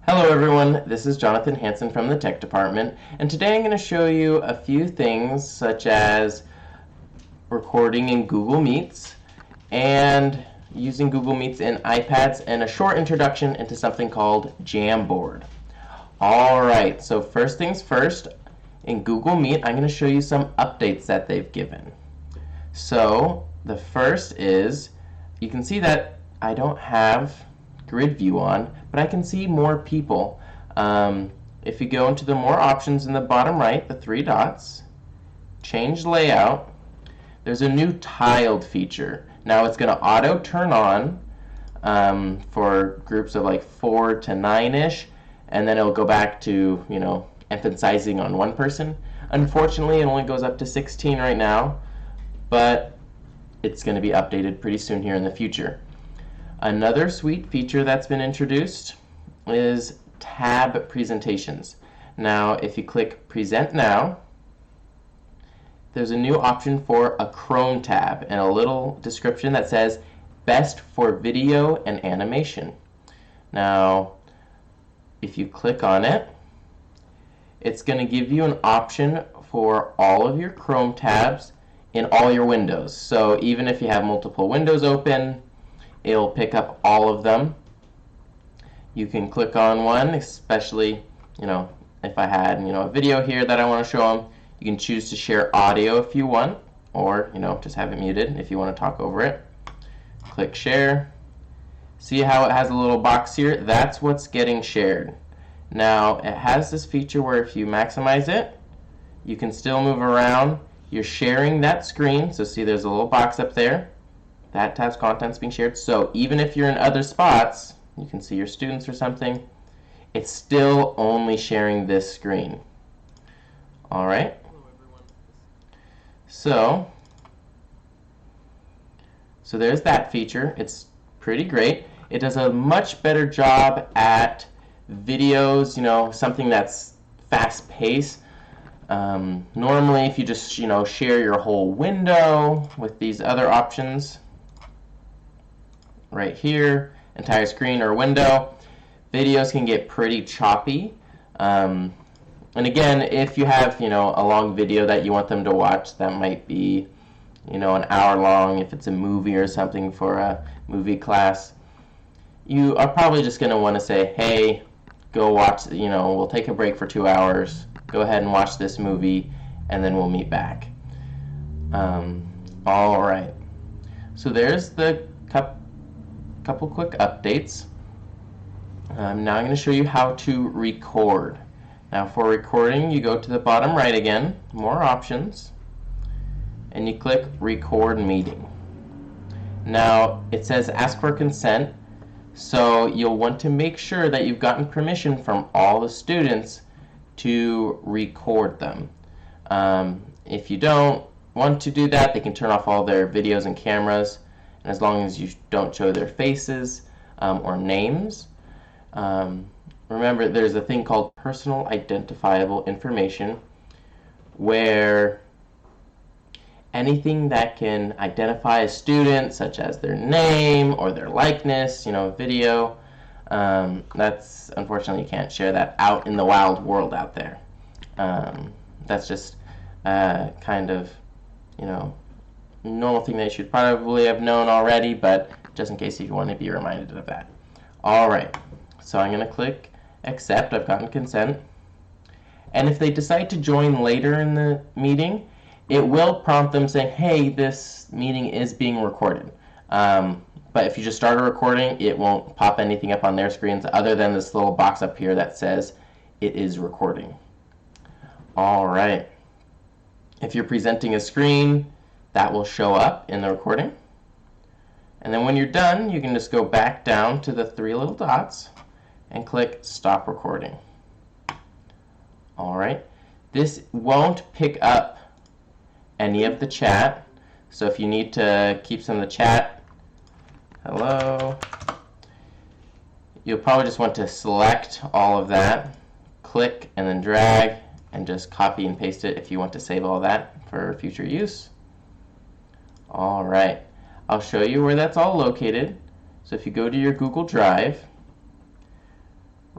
Hello everyone, this is Jonathan Hansen from the Tech Department, and today I'm going to show you a few things such as recording in Google Meets and using Google Meets in iPads and a short introduction into something called Jamboard. Alright, so first things first, in Google Meet I'm going to show you some updates that they've given. So the first is, you can see that I don't have grid view on, but I can see more people. If you go into the more options in the bottom right, the three dots, change layout, there's a new tiled feature. Now it's going to auto turn on for groups of like 4 to 9-ish, and then it'll go back to, emphasizing on one person. Unfortunately, it only goes up to 16 right now, but it's going to be updated pretty soon here in the future. Another sweet feature that's been introduced is tab presentations. Now, if you click Present Now, there's a new option for a Chrome tab and a little description that says Best for Video and Animation. Now, if you click on it, it's going to give you an option for all of your Chrome tabs in all your windows. So even if you have multiple windows open, it'll pick up all of them. You can click on one, especially, if I had, a video here that I want to show them. You can choose to share audio if you want, or, just have it muted if you want to talk over it. Click share. See how it has a little box here? That's what's getting shared. Now, it has this feature where if you maximize it, you can still move around. You're sharing that screen, so see there's a little box up there. That tab's content's being shared. So even if you're in other spots, you can see your students or something, it's still only sharing this screen. All right. So there's that feature. It's pretty great. It does a much better job at videos, something that's fast-paced. Normally, if you just, share your whole window with these other options, right here, entire screen or window, videos can get pretty choppy. And again, if you have, a long video that you want them to watch, that might be, an hour long if it's a movie or something for a movie class, you are probably just going to want to say, hey, go watch, we'll take a break for 2 hours, go ahead and watch this movie, and then we'll meet back. All right. So there's the couple quick updates. Now I'm going to show you how to record. Now for recording, you go to the bottom right again, more options, and you click Record Meeting. Now it says ask for consent, so you'll want to make sure that you've gotten permission from all the students to record them. If you don't want to do that, they can turn off all their videos and cameras, and as long as you don't show their faces or names. Remember, there's a thing called personal identifiable information, where anything that can identify a student, such as their name or their likeness, video, that's, unfortunately, you can't share that out in the wild world out there. That's just kind of, normal thing that you should probably have known already, but just in case you want to be reminded of that. All right, so I'm going to click accept. I've gotten consent. And if they decide to join later in the meeting, it will prompt them saying, hey, this meeting is being recorded. But if you just start a recording, it won't pop anything up on their screens other than this little box up here that says it is recording. All right. If you're presenting a screen, that will show up in the recording. And then when you're done, you can just go back down to the three little dots and click Stop Recording. All right. This won't pick up any of the chat. So if you need to keep some of the chat, hello, you'll probably just want to select all of that, click and then drag, and just copy and paste it if you want to save all that for future use. All right, I'll show you where that's all located. So if you go to your Google Drive,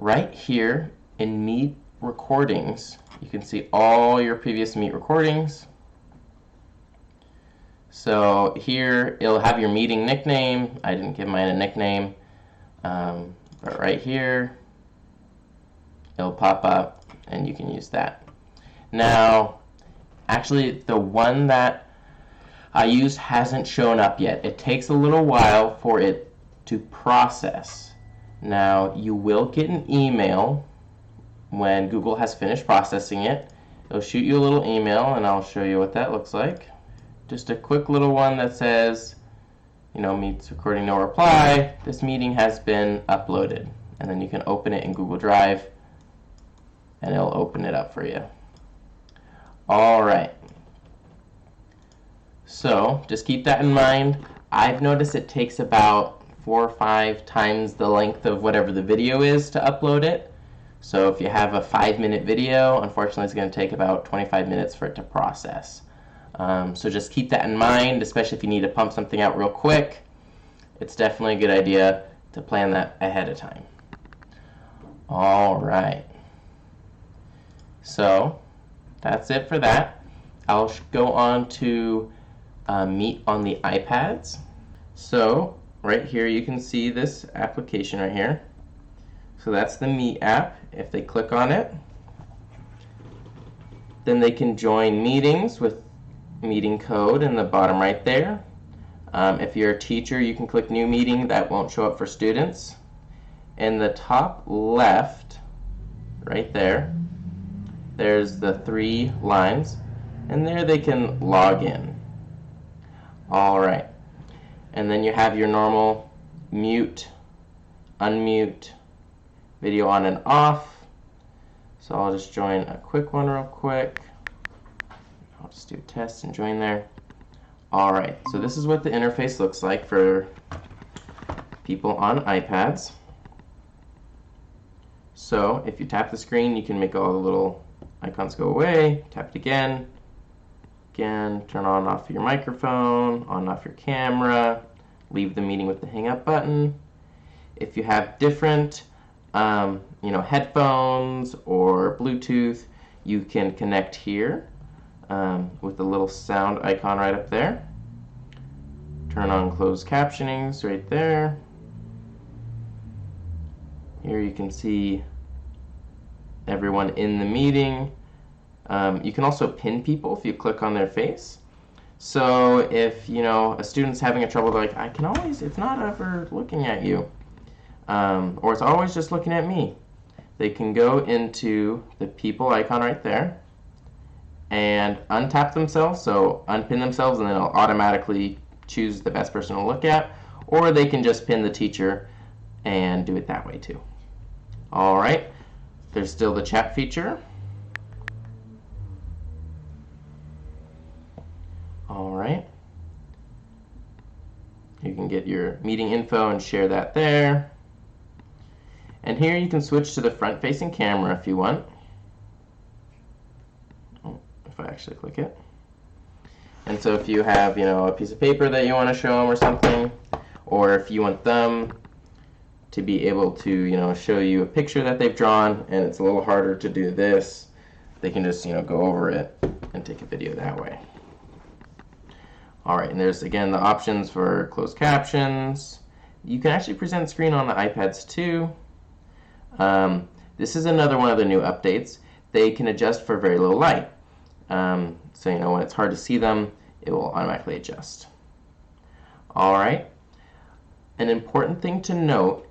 right here in Meet Recordings, you can see all your previous Meet recordings. So here it'll have your meeting nickname. I didn't give mine a nickname, but right here it'll pop up and you can use that. Now, actually the one that I used hasn't shown up yet. It takes a little while for it to process. Now, you will get an email when Google has finished processing it. It'll shoot you a little email, and I'll show you what that looks like. Just a quick little one that says, meets recording, no reply. This meeting has been uploaded. And then you can open it in Google Drive, and it'll open it up for you. All right. So just keep that in mind. I've noticed it takes about 4 or 5 times the length of whatever the video is to upload it. So if you have a 5-minute video, unfortunately it's going to take about 25 minutes for it to process. So just keep that in mind, especially if you need to pump something out real quick. It's definitely a good idea to plan that ahead of time. All right. So that's it for that. I'll go on to Meet on the iPads. So right here you can see this application right here. So that's the Meet app. If they click on it, then they can join meetings with meeting code in the bottom right there. If you're a teacher, you can click New Meeting. That won't show up for students. In the top left, right there, there's the 3 lines, and there they can log in. All right, and then you have your normal mute, unmute, video on and off. So I'll just join a quick one real quick. I'll just do a test and join there. All right, so this is what the interface looks like for people on iPads. So if you tap the screen, you can make all the little icons go away. Tap it again. Again, turn on and off your microphone, on and off your camera, leave the meeting with the hang up button. If you have different headphones or Bluetooth, you can connect here with the little sound icon right up there. Turn on closed captionings right there. Here you can see everyone in the meeting. You can also pin people if you click on their face. So if a student's having a trouble, they're like, it's not ever looking at you, or it's always just looking at me. They can go into the people icon right there and untap themselves, so unpin themselves, and then it'll automatically choose the best person to look at, or they can just pin the teacher and do it that way too. All right, there's still the chat feature. All right, you can get your meeting info and share that there. And here you can switch to the front-facing camera if you want. If I actually click it. And so if you have, a piece of paper that you want to show them or something, or if you want them to be able to, show you a picture that they've drawn and it's a little harder to do this, they can just, go over it and take a video that way. All right, and there's, again, the options for closed captions. You can actually present screen on the iPads too. This is another one of the new updates. They can adjust for very low light. So, when it's hard to see them, it will automatically adjust. All right. An important thing to note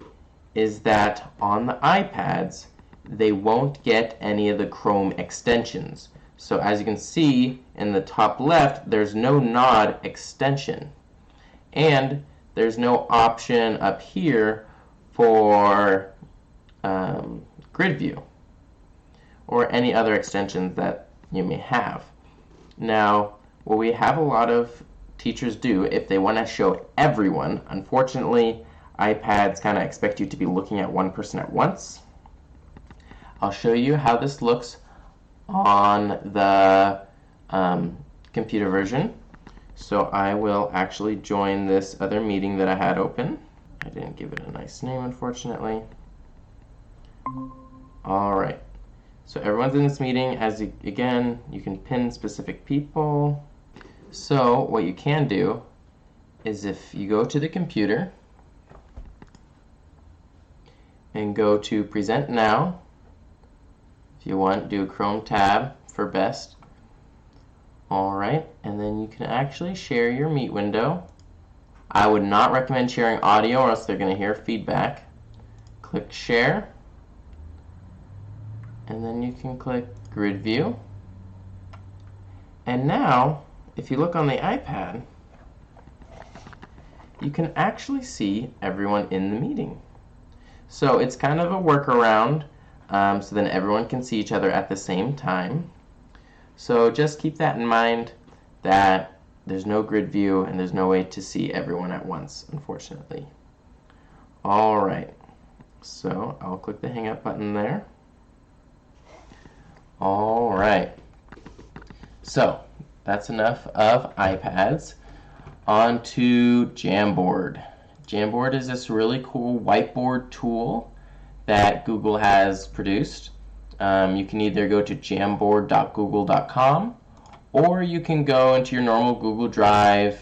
is that on the iPads, they won't get any of the Chrome extensions. So as you can see in the top left, there's no Nod extension. And there's no option up here for grid view or any other extensions that you may have. Now, what we have a lot of teachers do, if they want to show everyone, unfortunately, iPads kind of expect you to be looking at one person at once. I'll show you how this looks on the computer version. So I will actually join this other meeting that I had open. I didn't give it a nice name, unfortunately. All right. So everyone's in this meeting. Again, you can pin specific people. So what you can do is if you go to the computer and go to Present Now, if you want, do a Chrome tab for best. All right, and then you can actually share your Meet window. I would not recommend sharing audio or else they're going to hear feedback. Click Share, and then you can click Grid View. And now, if you look on the iPad, you can actually see everyone in the meeting. So it's kind of a workaround, so then everyone can see each other at the same time. So just keep that in mind, that there's no grid view and there's no way to see everyone at once, unfortunately. All right, so I'll click the Hang Up button there. All right, so that's enough of iPads. On to Jamboard. Jamboard is this really cool whiteboard tool that Google has produced. You can either go to jamboard.google.com or you can go into your normal Google Drive,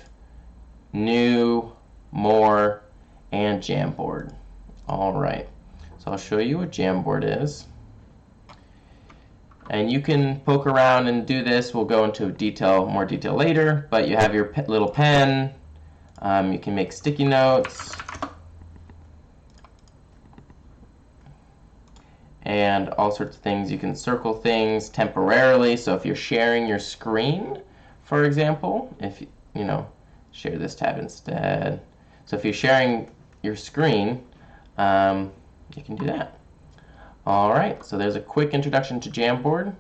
New, More, and Jamboard. All right, so I'll show you what Jamboard is. And you can poke around and do this. We'll go into more detail later, but you have your little pen. You can make sticky notes. And all sorts of things. You can circle things temporarily. So if you're sharing your screen, for example, if you know, share this tab instead. So if you're sharing your screen, you can do that. All right, so there's a quick introduction to Jamboard.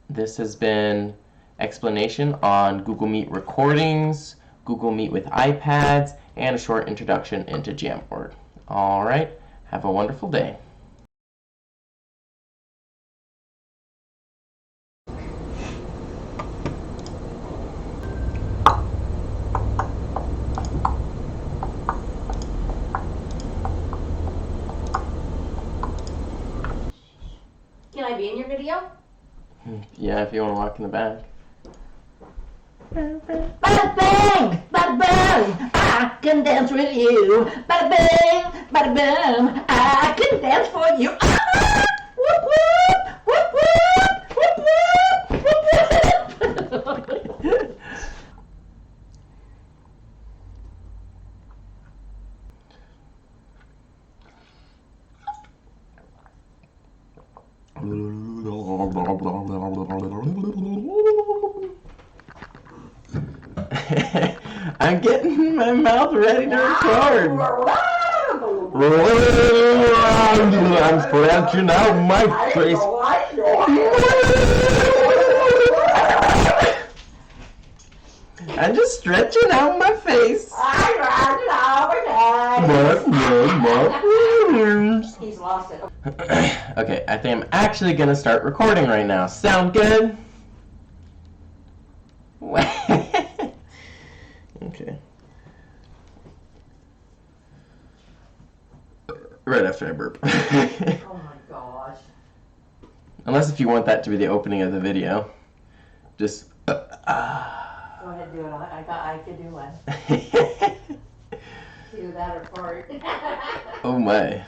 This has been explanation on Google Meet recordings, Google Meet with iPads, and a short introduction into Jamboard. All right, have a wonderful day. Can I be in your video? Yeah, if you want to walk in the back. Bada bang, bada bang, I can dance with you. Bada bang, bada bang, I can dance for you. Ah! Whoop whoop, whoop whoop, whoop whoop, whoop whoop. I'm getting my mouth ready to record. I'm scratching out my face. I'm just stretching out my face. He's lost it. Okay, I think I'm actually gonna start recording right now. Sound good? Okay. Right after I burp. Oh my gosh. Unless if you want that to be the opening of the video. Just Go ahead, do it. I could do one. Do that or fart. Oh my.